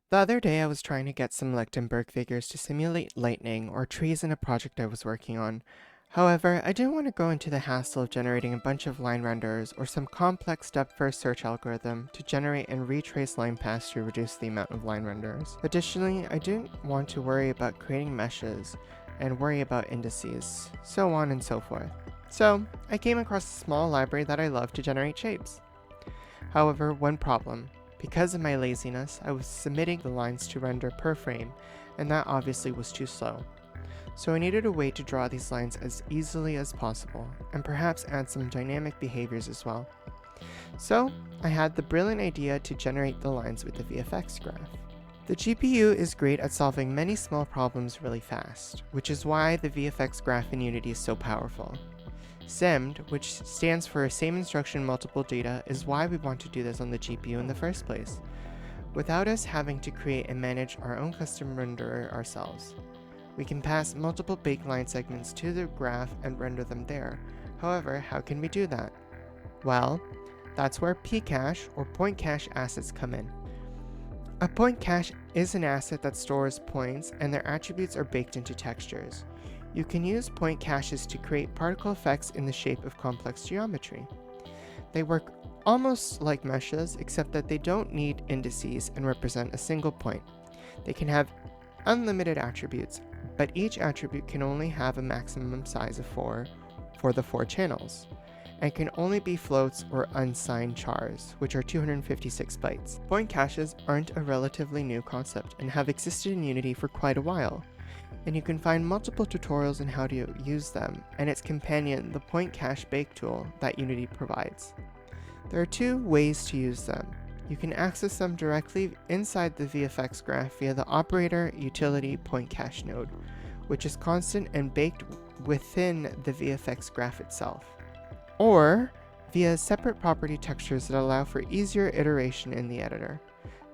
The other day I was trying to get some Lichtenberg figures to simulate lightning or trees in a project I was working on. However, I didn't want to go into the hassle of generating a bunch of line renderers or some complex depth-first search algorithm to generate and retrace line paths to reduce the amount of line renderers. Additionally, I didn't want to worry about creating meshes and worry about indices, so on and so forth. So, I came across a small library that I love to generate shapes. However, one problem. Because of my laziness, I was submitting the lines to render per frame, and that obviously was too slow. So I needed a way to draw these lines as easily as possible, and perhaps add some dynamic behaviors as well. So I had the brilliant idea to generate the lines with the VFX graph. The GPU is great at solving many small problems really fast, which is why the VFX graph in Unity is so powerful. SIMD, which stands for Same Instruction Multiple Data, is why we want to do this on the GPU in the first place, without us having to create and manage our own custom renderer ourselves. We can pass multiple baked line segments to the graph and render them there. However, how can we do that? Well, that's where pCache or point cache assets come in. A point cache is an asset that stores points and their attributes are baked into textures. You can use point caches to create particle effects in the shape of complex geometry. They work almost like meshes, except that they don't need indices and represent a single point. They can have unlimited attributes, but each attribute can only have a maximum size of 4 for the 4 channels, and can only be floats or unsigned chars, which are 256 bytes. Point caches aren't a relatively new concept and have existed in Unity for quite a while, and you can find multiple tutorials on how to use them, and its companion, the point cache bake tool that Unity provides. There are two ways to use them. You can access them directly inside the VFX graph via the operator utility point cache node, which is constant and baked within the VFX graph itself, or via separate property textures that allow for easier iteration in the editor,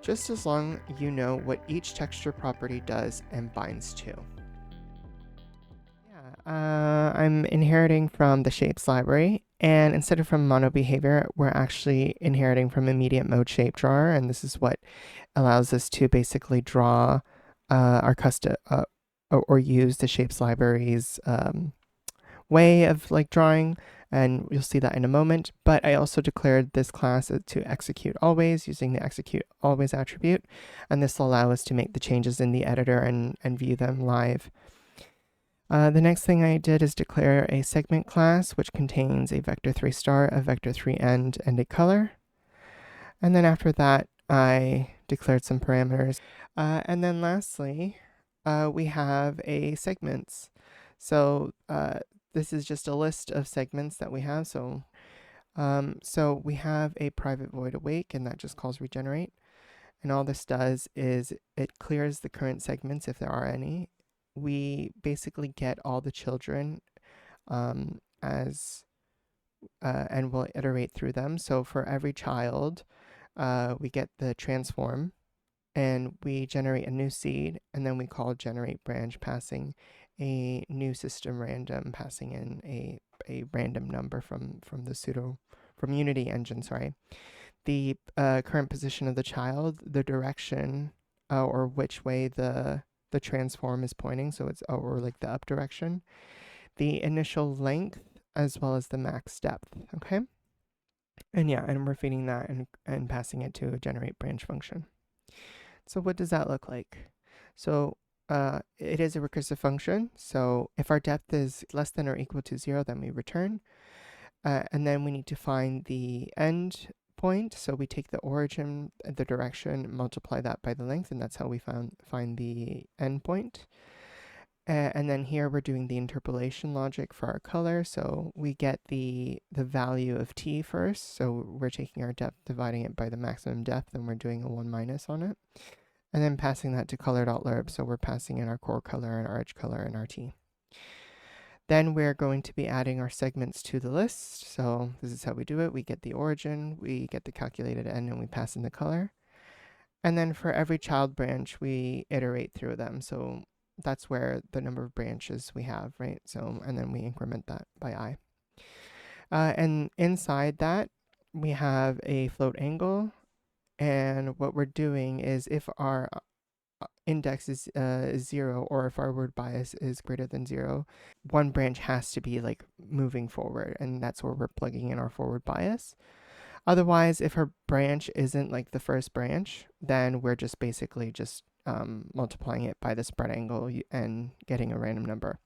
just as long you know what each texture property does and binds to. I'm inheriting from the shapes library, and instead of from mono behavior, we're actually inheriting from immediate mode shape drawer, and this is what allows us to basically draw our custom or use the shapes library's way of like drawing, and you'll see that in a moment. But I also declared this class to execute always using the execute always attribute, and this will allow us to make the changes in the editor and view them live. The next thing I did is declare a segment class, which contains a vector3 star, a vector3 end, and a color. And then after that, I declared some parameters. And then lastly, we have a segments. So this is just a list of segments that we have. So we have a private void awake, and that just calls regenerate. And all this does is it clears the current segments if there are any. We basically get all the children as and we'll iterate through them. So for every child, we get the transform, and we generate a new seed, and then we call generate branch, passing a new system random, passing in a random number from Unity engine. Sorry, the current position of the child, the direction or which way the transform is pointing, so it's or like the up direction, the initial length, as well as the max depth. Okay, and yeah, and we're feeding that and passing it to a generate branch function. So what does that look like? So it is a recursive function. So if our depth is less than or equal to 0, then we return. And then we need to find the end point. So we take the origin, the direction, multiply that by the length, and that's how we find the end point. And then here we're doing the interpolation logic for our color. So we get the value of t first. So we're taking our depth, dividing it by the maximum depth, and we're doing a 1 minus on it. And then passing that to color.lerb. So we're passing in our core color and our edge color and our t. Then we're going to be adding our segments to the list. So this is how we do it. We get the origin, we get the calculated end, and we pass in the color. And then for every child branch, we iterate through them. So that's where the number of branches we have, right? So, and then we increment that by I. And inside that, we have a float angle, And what we're doing is if our index is 0, or if our word bias is greater than 0, one branch has to be like moving forward, and that's where we're plugging in our forward bias. Otherwise, if our branch isn't like the first branch, then we're just basically just multiplying it by the spread angle and getting a random number.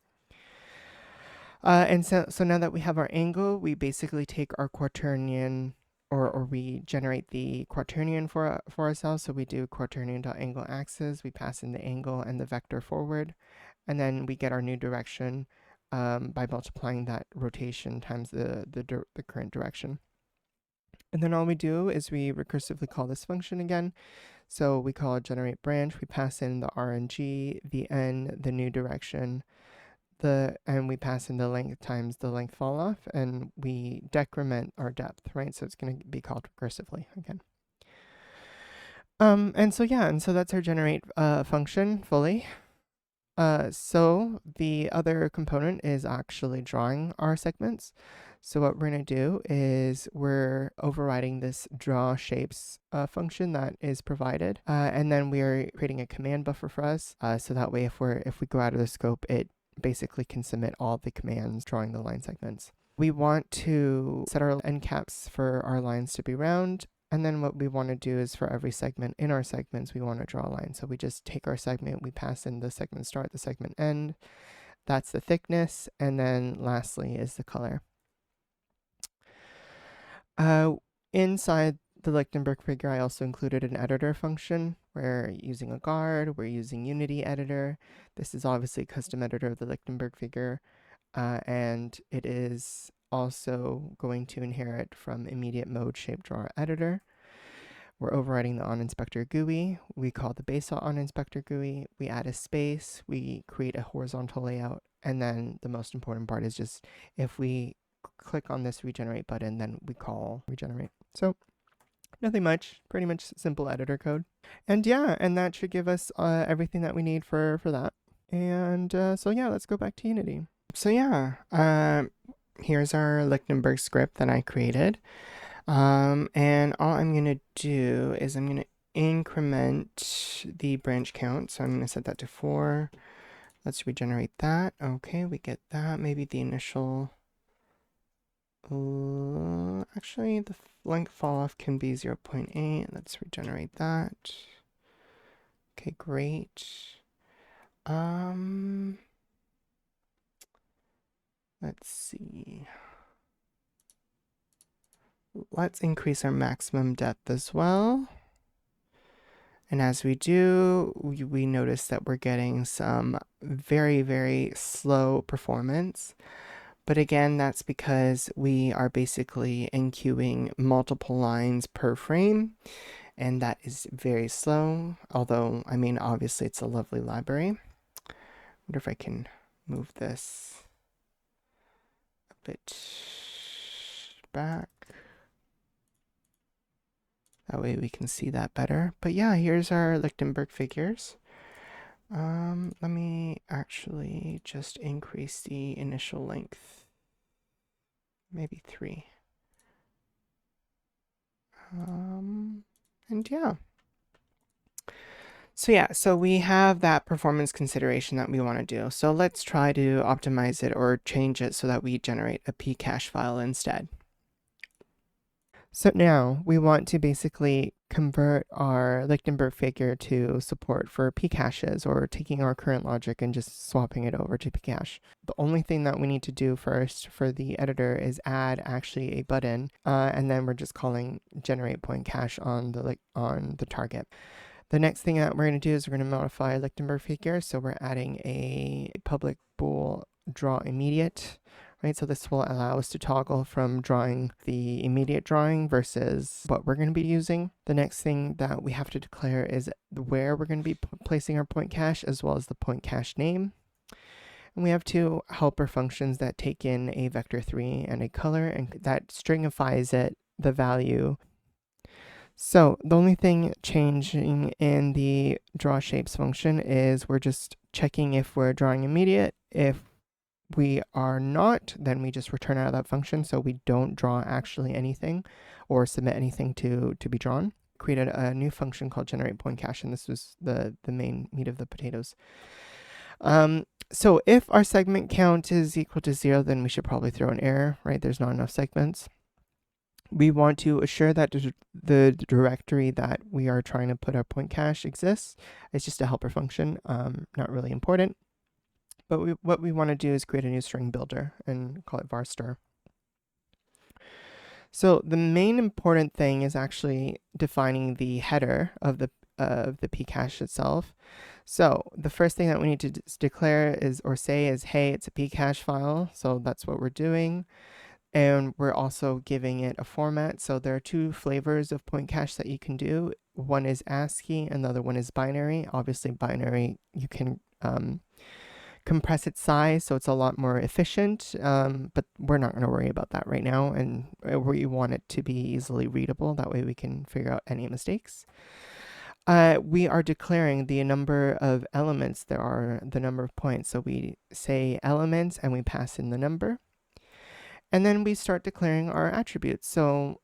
And so now that we have our angle, we basically take our quaternion, or we generate the quaternion for ourselves. So we do quaternion.angle axis, we pass in the angle and the vector forward, and then we get our new direction by multiplying that rotation times the current direction. And then all we do is we recursively call this function again. So we call generate branch, we pass in the RNG, the n, the new direction, and we pass in the length times the length fall off, and we decrement our depth, right? So it's going to be called recursively again. And so that's our generate function fully. So the other component is actually drawing our segments. So what we're going to do is we're overriding this draw shapes function that is provided, and then we are creating a command buffer for us. So that way, if we go out of the scope, it basically can submit all the commands drawing the line segments. We want to set our end caps for our lines to be round. And then what we want to do is for every segment in our segments, we want to draw a line. So we just take our segment, we pass in the segment start, the segment end. That's the thickness. And then lastly is the color. Inside the Lichtenberg figure, I also included an editor function. We're using a guard, we're using Unity editor. This is obviously a custom editor of the Lichtenberg figure. And it is also going to inherit from immediate mode shape drawer editor. We're overriding the onInspector GUI. We call the base onInspector GUI. We add a space. We create a horizontal layout. And then the most important part is just if we click on this regenerate button, then we call regenerate. So nothing much, pretty much simple editor code. And yeah, and that should give us everything that we need for that. And so yeah, let's go back to Unity. So yeah, here's our Lichtenberg script that I created. And all I'm going to do is I'm going to increment the branch count. So I'm going to set that to 4. Let's regenerate that. Okay, we get that. Maybe the initial... actually, the length fall off can be 0.8. Let's regenerate that. Okay, great. Let's see. Let's increase our maximum depth as well. And as we do, we notice that we're getting some very, very slow performance. But again, that's because we are basically enqueuing multiple lines per frame, and that is very slow. Although, I mean, obviously it's a lovely library. I wonder if I can move this a bit back. That way we can see that better. But yeah, here's our Lichtenberg figures. Let me actually just increase the initial length. Maybe 3. And yeah. So we have that performance consideration that we want to do. So let's try to optimize it or change it so that we generate a pCache file instead. So now we want to basically convert our Lichtenberg figure to support for pCaches, or taking our current logic and just swapping it over to pCache. The only thing that we need to do first for the editor is add actually a button, and then we're just calling generate point cache on the target. The next thing that we're going to do is we're going to modify Lichtenberg figure. So we're adding a public bool draw immediate. Right, so this will allow us to toggle from drawing the immediate drawing versus what we're going to be using. The next thing that we have to declare is where we're going to be placing our point cache, as well as the point cache name. And we have 2 helper functions that take in a vector3 and a color, and that stringifies the value. So the only thing changing in the draw shapes function is we're just checking if we're drawing immediate. If we are not, then we just return out of that function, so we don't draw actually anything or submit anything to be drawn. created a new function called generate point cache, and this was the main meat of the potatoes. So if our segment count is equal to 0, then we should probably throw an error, right? There's not enough segments. We want to assure that the directory that we are trying to put our point cache exists. It's just a helper function, not really important. But what we want to do is create a new string builder and call it var_star. So the main important thing is actually defining the header of the pCache itself. So the first thing that we need to declare is, or say, is, hey, it's a pCache file. So that's what we're doing. And we're also giving it a format. So there are two flavors of point cache that you can do. One is ASCII, and the other one is binary. Obviously, binary, you can compress its size, so it's a lot more efficient. But we're not going to worry about that right now. And we want it to be easily readable. That way we can figure out any mistakes. We are declaring the number of elements there are, the number of points. So we say elements and we pass in the number. And then we start declaring our attributes. So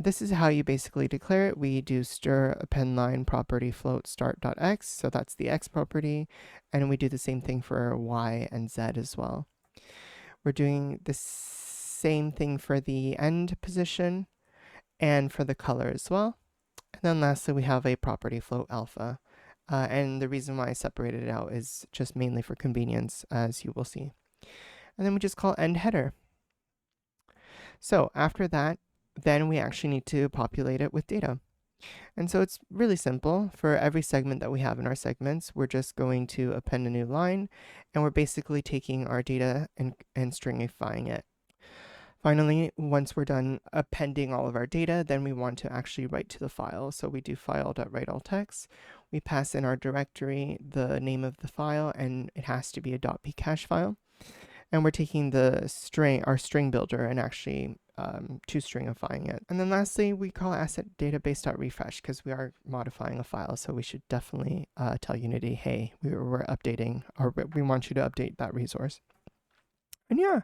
this is how you basically declare it. We do stir append line property float start.x. So that's the x property. And we do the same thing for y and z as well. We're doing the same thing for the end position and for the color as well. And then lastly, we have a property float alpha. And the reason why I separated it out is just mainly for convenience, as you will see. And then we just call end header. So after that, then we actually need to populate it with data. And so it's really simple. For every segment that we have in our segments, we're just going to append a new line, and we're basically taking our data and stringifying it. Finally, once we're done appending all of our data, then we want to actually write to the file. So we do file.writeAllText. We pass in our directory, the name of the file, and it has to be a .pcache file. And we're taking the string, our string builder, and actually to-stringifying it. And then lastly, we call asset database.refresh because we are modifying a file. So we should definitely tell Unity, hey, we're updating, or we want you to update that resource. And yeah,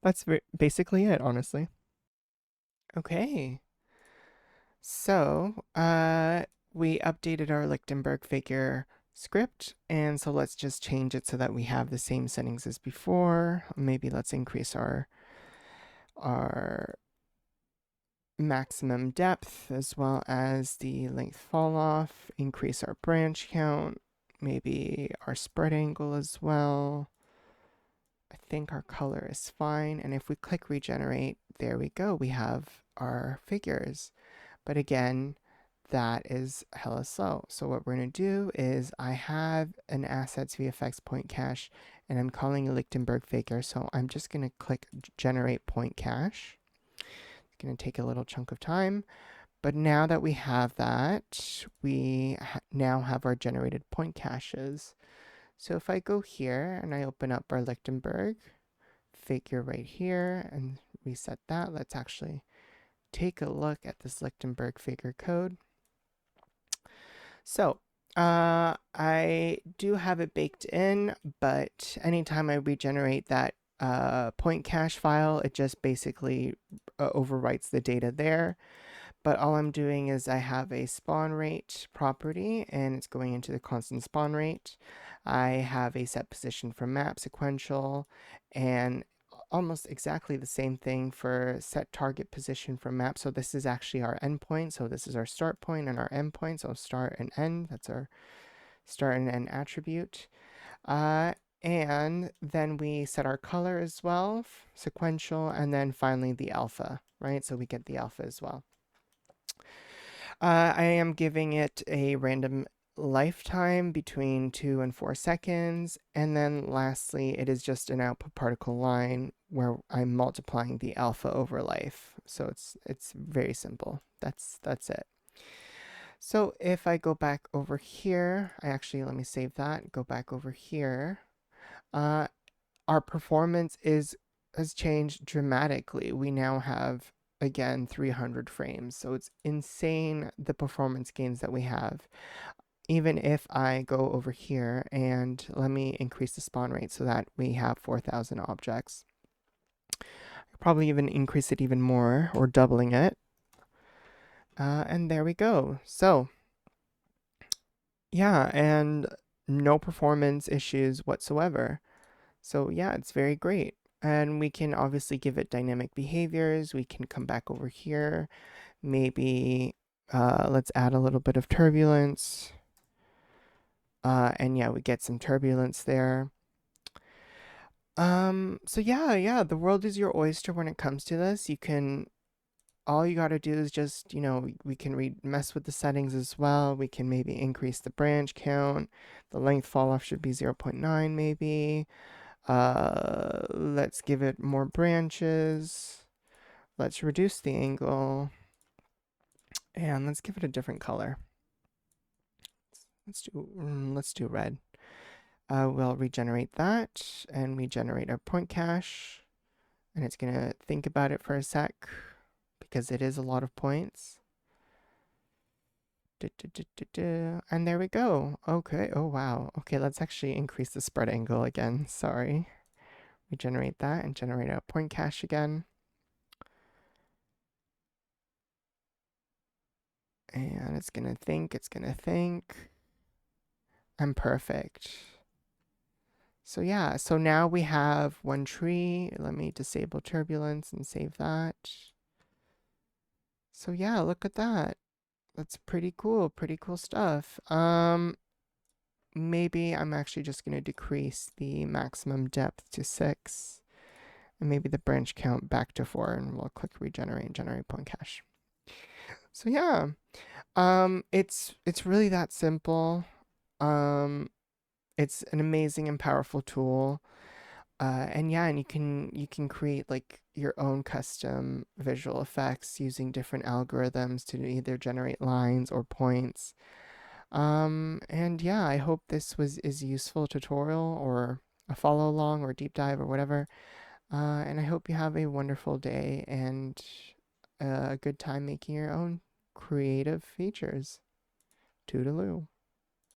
that's basically it, honestly. Okay. So we updated our Lichtenberg figure script, and so let's just change it so that we have the same settings as before. Maybe let's increase our maximum depth as well as the length fall off, increase our branch count, maybe our spread angle as well. I think our color is fine, and if we click regenerate, there we go, we have our figures. But again, that is hella slow. So what we're going to do is I have an assets VFX point cache, and I'm calling a Lichtenberg figure. So I'm just going to click generate point cache. It's going to take a little chunk of time. But now that we have that, we now have our generated point caches. So if I go here and I open up our Lichtenberg figure right here and reset that, let's actually take a look at this Lichtenberg figure code. So I do have it baked in, but anytime I regenerate that point cache file, it just basically overwrites the data there. But all I'm doing is I have a spawn rate property, and it's going into the constant spawn rate. I have a set position for map sequential, and almost exactly the same thing for set target position for map. So this is actually our endpoint. So this is our start point and our end point. So start and end, that's our start and end attribute. And then we set our color as well, sequential, and then finally the alpha, right? So we get the alpha as well. I am giving it a random lifetime between 2 and 4 seconds, and then lastly, it is just an output particle line where I'm multiplying the alpha over life. So it's very simple. That's it. So if I go back over here, let me save that, go back over here, our performance has changed dramatically. We now have, again, 300 frames. So it's insane, the performance gains that we have. Even if I go over here and let me increase the spawn rate so that we have 4,000 objects. I'll probably even increase it even more, or doubling it. And there we go. So, yeah, and no performance issues whatsoever. So, yeah, it's very great. And we can obviously give it dynamic behaviors. We can come back over here. Maybe let's add a little bit of turbulence. And yeah, we get some turbulence there. So yeah, the world is your oyster when it comes to this. All you gotta do is just, we can mess with the settings as well. We can maybe increase the branch count. The length fall off should be 0.9 maybe. Let's give it more branches. Let's reduce the angle. And let's give it a different color. Let's do red. We'll regenerate that, and we generate our point cache, and it's gonna think about it for a sec because it is a lot of points. And there we go. Okay. Oh wow. Okay, let's actually increase the spread angle again. Sorry. Regenerate that and generate a point cache again. And it's gonna think. I'm perfect. So yeah, so now we have one tree. Let me disable turbulence and save that. So yeah, look at that. That's pretty cool stuff. Maybe I'm actually just gonna decrease the maximum depth to 6, and maybe the branch count back to 4, and we'll click regenerate and generate point cache. So yeah, it's really that simple. Um, it's an amazing and powerful tool. And yeah, and you can create like your own custom visual effects using different algorithms to either generate lines or points. And yeah, I hope this is useful tutorial or a follow along or deep dive or whatever. And I hope you have a wonderful day and a good time making your own creative features. Toodaloo.